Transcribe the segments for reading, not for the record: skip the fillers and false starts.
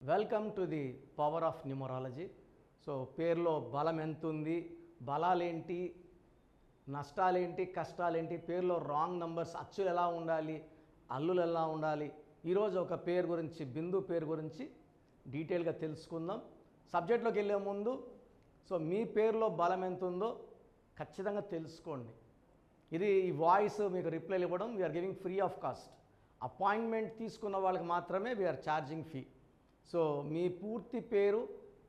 Welcome to the power of numerology. So పేరులో బలం ఎంత ఉంది, బలాలేంటి, నష్టాలేంటి, కష్టాలేంటి, పేరులో రాంగ్ నంబర్స్ అచ్చులు ఎలా ఉండాలి, అల్లులు ఎలా ఉండాలి, ఈరోజు ఒక పేరు గురించి, బిందు పేరు గురించి డీటెయిల్గా తెలుసుకుందాం. సబ్జెక్ట్లోకి వెళ్ళే ముందు మీ పేరులో బలం ఎంత ఉందో ఖచ్చితంగా తెలుసుకోండి. ఇది ఈ వాయిస్ మీకు రిప్లైలు ఇవ్వడం we're giving free of cost. Appointment తీసుకున్న వాళ్ళకి మాత్రమే వీఆర్ ఛార్జింగ్ ఫీ. సో మీ పూర్తి పేరు,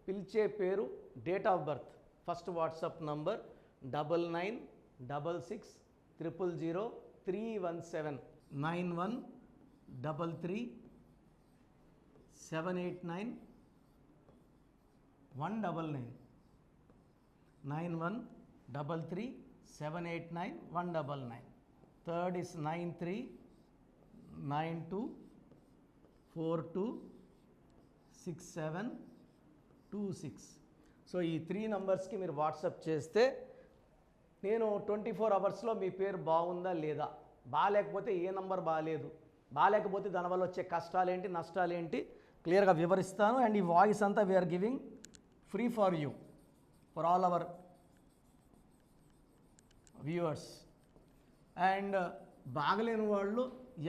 పిలిచే పేరు, date of birth, first WhatsApp number 9966000317 9133789199 9133789199. Third is 9392426726. So ఈ 3 నంబర్స్కి మీరు వాట్సాప్ చేస్తే నేను 24 అవర్స్లో మీ పేరు బాగుందా లేదా, బాగాలేకపోతే ఏ నంబర్ బాగాలేదు, బాగాలేకపోతే దానివల్ల వచ్చే కష్టాలేంటి, నష్టాలేంటి క్లియర్గా వివరిస్తాను. అండ్ ఈ వాయిస్ అంతా we are giving free for you, for all our viewers. And బాగలేని వాళ్ళు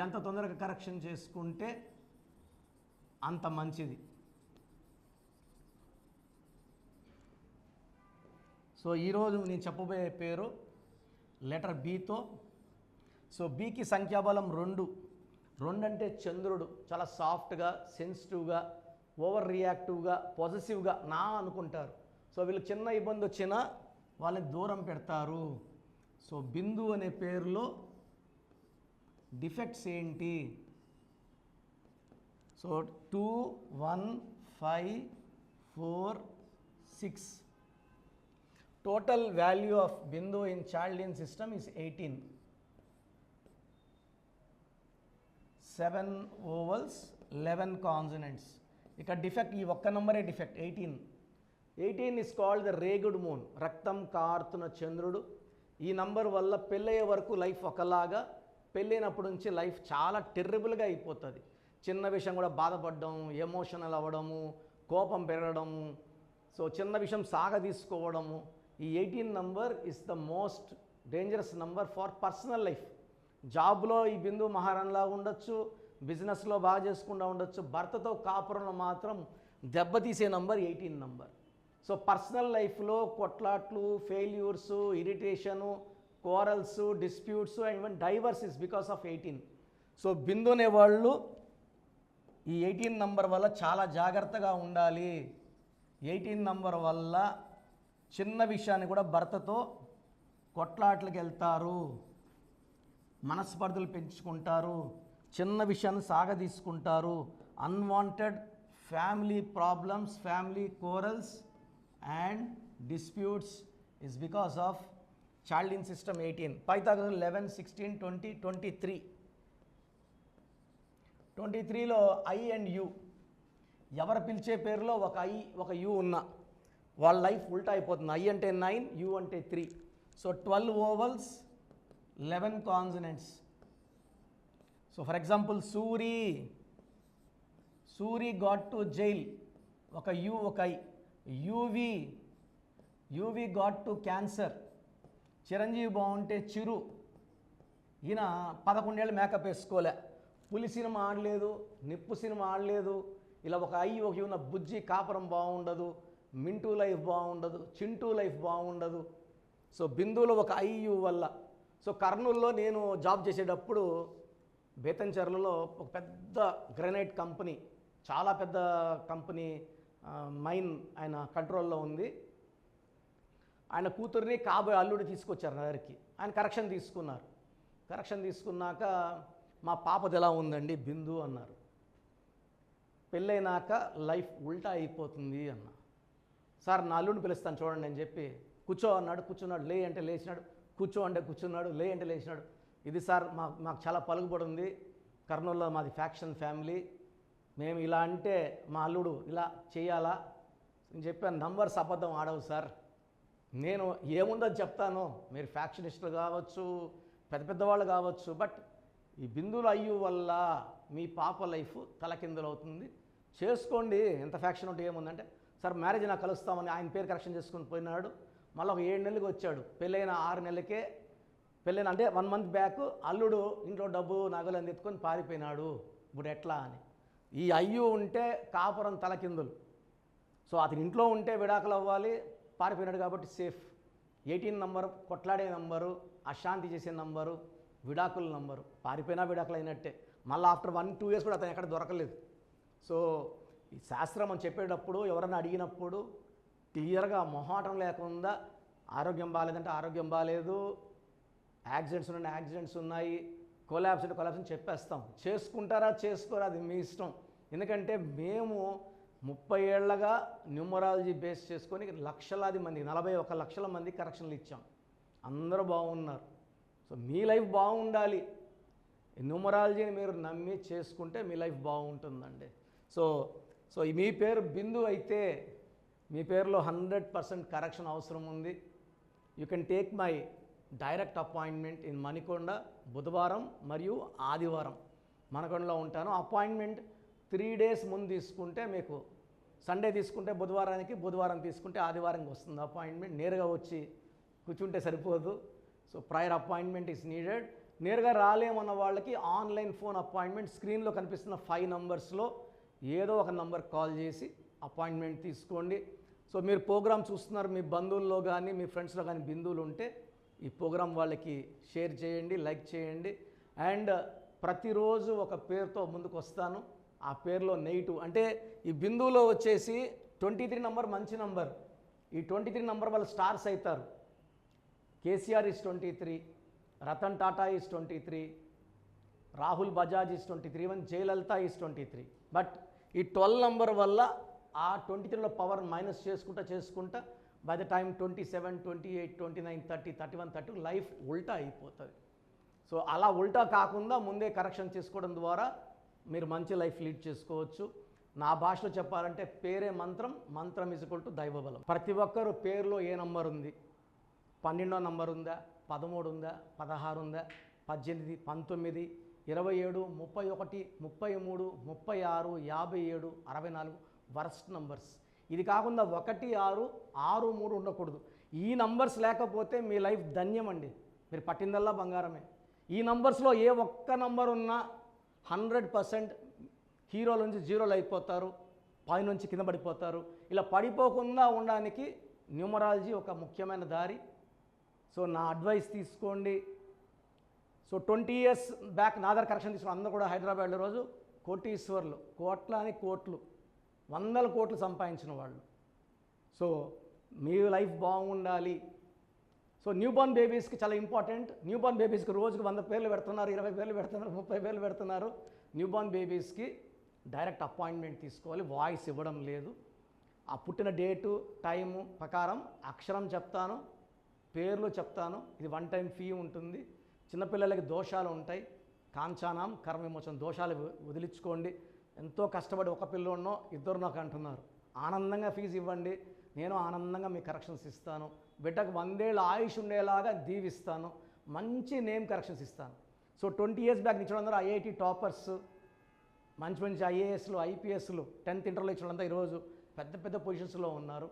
ఎంత తొందరగా కరెక్షన్ చేసుకుంటే అంత మంచిది. సో ఈరోజు నేను చెప్పబోయే పేరు లెటర్ బితో. సో బికి సంఖ్యాబలం 2. 2 అంటే చంద్రుడు. చాలా సాఫ్ట్గా, సెన్సిటివ్గా, ఓవర్ రియాక్టివ్గా, పాజిటివ్గా నా అనుకుంటారు. సో వీళ్ళకి చిన్న ఇబ్బంది వచ్చినా వాళ్ళని దూరం పెడతారు. సో బిందు అనే పేరులో డిఫెక్ట్స్ ఏంటి? So 2 1 5 4 6. Total value of Bindu in Chaldean system is 18. 7 vowels, 11 consonants. ఇక్కడ డిఫెక్ట్ ఈ ఒక్క నంబరే defect 18. 18 is called the ragged moon, రక్తం కారుతున్న చంద్రుడు. ఈ నంబర్ వల్ల పెళ్ళయ్యే వరకు లైఫ్ ఒకలాగా, పెళ్ళైనప్పటి నుంచి లైఫ్ చాలా టెర్రబుల్గా అయిపోతుంది. చిన్న విషయం కూడా బాధపడడం, ఎమోషనల్ అవ్వడము, కోపం పెరగడము, సో చిన్న విషయం సాగదీసుకోవడము. ఈ 18 number is the most dangerous number for personal life. జాబ్లో ఈ బిందు మహారాణిలా ఉండొచ్చు, బిజినెస్లో బాగా చేసుకుంటూ ఉండొచ్చు, భర్తతో కాపురంలో మాత్రం దెబ్బతీసే నంబర్ 18 నంబర్. సో పర్సనల్ లైఫ్లో కొట్లాట్లు, failures, irritation, quarrels, disputes and even divorce is because of 18. So Bindu అనేవాళ్ళు ఈ 18 నంబర్ వల్ల చాలా జాగ్రత్తగా ఉండాలి. 18 నంబర్ వల్ల చిన్న విషయాన్ని కూడా భర్తతో కొట్లాట్లకు వెళ్తారు, మనస్పర్ధలు పెంచుకుంటారు, చిన్న విషయాన్ని సాగదీసుకుంటారు. Unwanted family problems, family quarrels and disputes is because of Chaldean system 18. Pythagoras 11, 16, 20, 23. 23లో ఐ అండ్ యు, ఎవరు పిలిచే పేరులో ఒక ఐ ఒక యు ఉన్నా వాళ్ళ లైఫ్ ఉల్టా అయిపోతుంది. ఐ అంటే 9, యు అంటే 3. So 12 ovals, 11 consonants. So for example Suri got to jail, ఒక యు ఒక I. UV got to cancer. Chiranjeevi బాగుంటే చిరు, ఈయన 11 ఏళ్ళు మేకప్ వేసుకోలే, పులి సినిమా ఆడలేదు, నిప్పు సినిమా ఆడలేదు. ఇలా ఒక ఐ ఒక ఉన్న బుజ్జి కాపురం బాగుండదు, మింటూ లైఫ్ బాగుండదు, చింటూ లైఫ్ బాగుండదు. సో బిందువులో ఒక ఐయు వల్ల. సో కర్నూలులో నేను జాబ్ చేసేటప్పుడు బేతంచెర్లలో ఒక పెద్ద గ్రానైట్ కంపెనీ, చాలా పెద్ద కంపెనీ, మైన్ ఆయన కంట్రోల్లో ఉంది. ఆయన కూతుర్ని కాబోయే అల్లుడు తీసుకొచ్చారు నా దగ్గరికి. ఆయన కరెక్షన్ తీసుకున్నారు. కరెక్షన్ తీసుకున్నాక మా పాపది ఎలా ఉందండి బిందు అన్నారు. పెళ్ళైనాక లైఫ్ ఉల్టా అయిపోతుంది అన్న. సార్ నా అల్లుడిని పిలుస్తాను చూడండి అని చెప్పి, కూర్చో అన్నాడు. కూర్చున్నాడు. లే అంటే లేచినాడు, కూర్చో అంటే కూర్చున్నాడు, లే అంటే లేచినాడు. ఇది సార్ మాకు చాలా పలుకుబడి ఉంది, కర్నూలులో మాది ఫ్యాక్షన్ ఫ్యామిలీ, మేము ఇలా అంటే మా అల్లుడు ఇలా చేయాలా అని చెప్పాను. నంబర్స్ అబద్ధం ఆడవు సార్, నేను ఏముందని చెప్తాను, మీరు ఫ్యాక్షనిస్టులు కావచ్చు, పెద్ద పెద్దవాళ్ళు కావచ్చు, బట్ ఈ బిందువుల అయ్యు వల్ల మీ పాప లైఫ్ తలకిందులవుతుంది. చేసుకోండి. ఎంత ఫ్యాక్షన్ ఉంటే ఏముందంటే, సార్ మ్యారేజ్ నాకు కలుస్తామని ఆయన పేరు కరెక్షన్ చేసుకుని పోయినాడు, మళ్ళీ ఒక 7 నెలలకు వచ్చాడు, పెళ్ళైన 6 నెలలకే పెళ్ళైన అంటే 1 మంత్ బ్యాక్ అల్లుడు ఇంట్లో డబ్బు నగలు అని ఎత్తుకొని పారిపోయినాడు. ఇప్పుడు ఎట్లా అని ఈ అయ్యు ఉంటే కాపురం తలకిందులు. సో అతని ఇంట్లో ఉంటే విడాకులు అవ్వాలి, పారిపోయినాడు కాబట్టి సేఫ్. 18 నంబరు కొట్లాడే నంబరు, అశాంతి చేసే నంబరు, విడాకుల నంబరు. పారిపోయినా విడాకులు అయినట్టే. మళ్ళీ ఆఫ్టర్ 1-2 ఇయర్స్ కూడా అతను ఎక్కడ దొరకలేదు. సో ఈ శాస్త్రం అని చెప్పేటప్పుడు ఎవరైనా అడిగినప్పుడు క్లియర్గా మొహాటం లేకుండా ఆరోగ్యం బాగాలేదంటే ఆరోగ్యం బాగాలేదు, యాక్సిడెంట్స్ ఉన్నాయి యాక్సిడెంట్స్ ఉన్నాయి, కొలాబ్స్ అంటే కొలాబ్స్ అని చెప్పేస్తాం. చేసుకుంటారా చేసుకోరా అది మీ ఇష్టం. ఎందుకంటే మేము 30 ఏళ్లగా న్యూమరాలజీ బేస్ చేసుకొని లక్షలాది మంది 41 లక్షల మంది కరెక్షన్లు ఇచ్చాం. అందరూ బాగున్నారు. సో మీ లైఫ్ బాగుండాలి, న్యూమరాలజీని మీరు నమ్మి చేసుకుంటే మీ లైఫ్ బాగుంటుందండి. సో మీ పేరు బిందు అయితే మీ పేరులో 100% కరెక్షన్ అవసరం ఉంది. You can take my direct appointment in Manikonda బుధవారం మరియు ఆదివారం మణికొండలో ఉంటాను. అపాయింట్మెంట్ 3 days ముందు తీసుకుంటే మీకు సండే తీసుకుంటే బుధవారానికి, బుధవారం తీసుకుంటే ఆదివారంకి వస్తుంది అపాయింట్మెంట్. నేరుగా వచ్చి కూర్చుంటే సరిపోదు. So prior appointment is needed. నేరుగా రాలేమన్న వాళ్ళకి ఆన్లైన్ ఫోన్ అపాయింట్మెంట్ స్క్రీన్లో కనిపిస్తున్న 5 నంబర్స్లో ఏదో ఒక నంబర్ కాల్ చేసి అపాయింట్మెంట్ తీసుకోండి. సో మీరు ప్రోగ్రామ్ చూస్తున్నారు, మీ బంధువుల్లో కానీ మీ ఫ్రెండ్స్లో కానీ బిందువులు ఉంటే ఈ ప్రోగ్రామ్ వాళ్ళకి షేర్ చేయండి, లైక్ చేయండి. అండ్ ప్రతిరోజు ఒక పేరుతో ముందుకు వస్తాను. ఆ పేరులో నెగిటివ్ అంటే ఈ బిందువులో వచ్చేసి 23 నంబర్ మంచి నంబర్. ఈ 23 నంబర్ వాళ్ళు స్టార్స్ అవుతారు. KCR is 23, Ratan Tata is 23, Rahul Bajaj is 23, even Jayalalithaa is 23. But ఈ 12 నంబర్ వల్ల ఆ 23లో పవర్ మైనస్ చేసుకుంటా బై ద టైం 27, 28, 29, 30, 31, 32 లైఫ్ ఉల్టా అయిపోతుంది. సో అలా ఉల్టా కాకుండా ముందే కరెక్షన్ చేసుకోవడం ద్వారా మీరు మంచి లైఫ్ లీడ్ చేసుకోవచ్చు. నా భాషలో చెప్పాలంటే పేరే మంత్రం, మంత్రం = దైవబలం. ప్రతి ఒక్కరు పేరులో ఏ నంబర్ ఉంది, 12వ నంబర్ ఉందా, 13 ఉందా, 16 ఉందా, 18, 19, 27, 31, 33, 36, 57, 64 వర్స్ట్ నంబర్స్. ఇది కాకుండా 1, 6, 6, 3 ఉండకూడదు. ఈ నంబర్స్ లేకపోతే మీ లైఫ్ ధన్యం అండి. మీరు పట్టిందల్లా బంగారమే. ఈ నంబర్స్లో ఏ ఒక్క నంబర్ ఉన్నా 100% హీరోల నుంచి జీరోలు అయిపోతారు, పైనుంచి కింద పడిపోతారు. ఇలా పడిపోకుండా ఉండడానికి న్యూమరాలజీ ఒక ముఖ్యమైన దారి. సో నా అడ్వైస్ తీసుకోండి. సో 20 years బ్యాక్ నా దగ్గర కరెక్షన్ తీసుకున్న అందరూ కూడా హైదరాబాద్లో రోజు కోటీశ్వర్లు, కోట్లు 100 కోట్లు సంపాదించిన వాళ్ళు. సో మీ లైఫ్ బాగుండాలి. సో న్యూబార్న్ బేబీస్కి చాలా ఇంపార్టెంట్. న్యూబార్న్ బేబీస్కి రోజుకు 100 పేర్లు పెడుతున్నారు, 20 పేర్లు పెడుతున్నారు, 30 పేర్లు పెడుతున్నారు. న్యూబార్న్ బేబీస్కి డైరెక్ట్ అపాయింట్మెంట్ తీసుకోవాలి, వాయిస్ ఇవ్వడం లేదు. ఆ పుట్టిన డేటు టైము ప్రకారం అక్షరం చెప్తాను, పేర్లు చెప్తాను. ఇది 1 time ఫీ ఉంటుంది. చిన్నపిల్లలకి దోషాలు ఉంటాయి, కాంచానాం కర్మ విమోచన దోషాలు వదిలించుకోండి. ఎంతో కష్టపడి ఒక పిల్లోనో ఇద్దరు నాకు అంటున్నారు, ఆనందంగా ఫీజు ఇవ్వండి, నేను ఆనందంగా మీ కరెక్షన్స్ ఇస్తాను. బిడ్డకు 100 ఏళ్ళ ఆయుష్ ఉండేలాగా దీవిస్తాను, మంచి నేమ్ కరెక్షన్స్ ఇస్తాను. సో 20 years బ్యాక్ ఇచ్చిన అందరూ ఐఐటి టాపర్స్, మంచి ఐఏఎస్లు, ఐపీఎస్లు, 10th ఇంటర్లో ఇచ్చిన వాళ్ళంతా ఈరోజు పెద్ద పొజిషన్స్లో ఉన్నారు.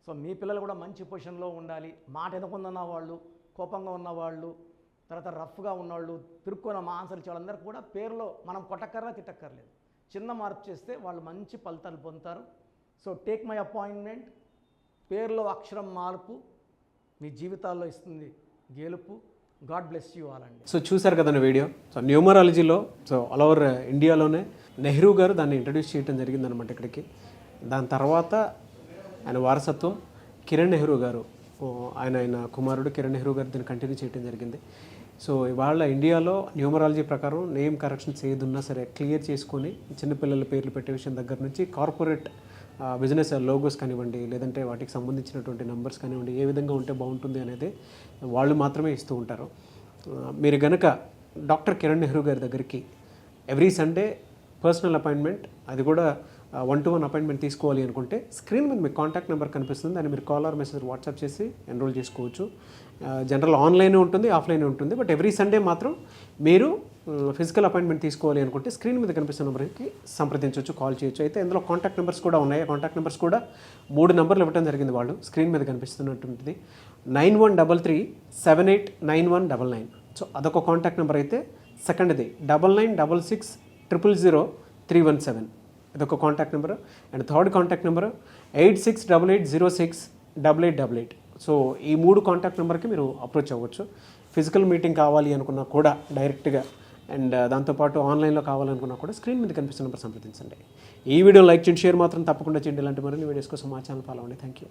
సో మీ పిల్లలు కూడా మంచి పొజిషన్లో ఉండాలి. మాట ఎదుకున్న వాళ్ళు, కోపంగా ఉన్నవాళ్ళు, తర్వాత రఫ్గా ఉన్నవాళ్ళు, తిరుక్కొని మా ఆన్సర్ ఇచ్చే వాళ్ళందరూ కూడా పేరులో మనం కొట్టక్కర్లా తిట్టక్కర్లేదు, చిన్న మార్పు చేస్తే వాళ్ళు మంచి ఫలితాలు పొందుతారు. So take my appointment. పేరులో అక్షరం మార్పు మీ జీవితాల్లో ఇస్తుంది గెలుపు. గాడ్ బ్లెస్ యూ ఆల్ అండి. సో చూసారు కదండి వీడియో. సో న్యూమరాలజీలో సో ఆల్ ఓవర్ ఇండియాలోనే నెహ్రూ గారు దాన్ని ఇంట్రడ్యూస్ చేయడం జరిగిందనమాట ఇక్కడికి. దాని తర్వాత ఆయన వారసత్వం కిరణ్ నెహ్రూ గారు, ఆయన కుమారుడు కిరణ్ నెహ్రూ గారు దీన్ని కంటిన్యూ చేయడం జరిగింది. సో ఇవాళ ఇండియాలో న్యూమరాలజీ ప్రకారం నేమ్ కరెక్షన్స్ ఏదున్నా సరే క్లియర్ చేసుకొని చిన్నపిల్లల పేర్లు పెట్టే విషయం దగ్గర నుంచి కార్పొరేట్ బిజినెస్ లోగోస్ కానివ్వండి, లేదంటే వాటికి సంబంధించినటువంటి నెంబర్స్ కానివ్వండి, ఏ విధంగా ఉంటే బాగుంటుంది అనేది వాళ్ళు మాత్రమే ఇస్తూ ఉంటారు. మీరు కనుక డాక్టర్ కిరణ్ నెహ్రూ గారి దగ్గరికి ఎవ్రీ సండే పర్సనల్ అపాయింట్మెంట్, అది కూడా 1-to-1 అపాయింట్మెంట్ తీసుకోవాలి అనుకుంటే స్క్రీన్ మీద మీకు కాంటాక్ట్ నెంబర్ కనిపిస్తుంది, దాన్ని మీరు కాల్ ఆర్ మెసేజ్ వాట్సాప్ చేసి ఎన్రోల్ చేసుకోవచ్చు. జనరల్ ఆన్లైన్ ఉంటుంది, ఆఫ్లైన్ ఉంటుంది. బట్ ఎవ్రీ సండే మాత్రం మీరు ఫిజికల్ అపాయింట్మెంట్ తీసుకోవాలి అనుకుంటే స్క్రీన్ మీద కనిపిస్తున్న నెంబర్కి సంప్రదించవచ్చు, కాల్ చేయొచ్చు. అయితే ఇందులో కాంటాక్ట్ నెంబర్స్ కూడా ఉన్నాయి. కాంటాక్ట్ నెంబర్స్ కూడా 3 నెంబర్లు ఇవ్వడం జరిగింది వాళ్ళు. స్క్రీన్ మీద కనిపిస్తున్నటువంటిది 9133789199. సో అదొక కాంటాక్ట్ నెంబర్. అయితే సెకండ్ది 9966000317, ఇదొక contact number. And third contact number 8688068888. So ఈ 3 కాంటాక్ట్ నెంబర్కి మీరు అప్రోచ్ అవ్వచ్చు. ఫిజికల్ మీటింగ్ కావాలి అనుకున్నా కూడా డైరెక్ట్గా, అండ్ దాంతోపాటు ఆన్లైన్లో కావాలనుకున్నా కూడా స్క్రీన్ మీద కనిపిస్తున్న నెంబర్ సంప్రదించండి. ఈ వీడియో లైక్ చేయండి, షేర్ మాత్రం తప్పకుండా చేయండి. ఇలాంటి మరిన్ని వీడియోస్ కోసం మా ఛానల్ ఫాలో అవ్వండి. Thank you.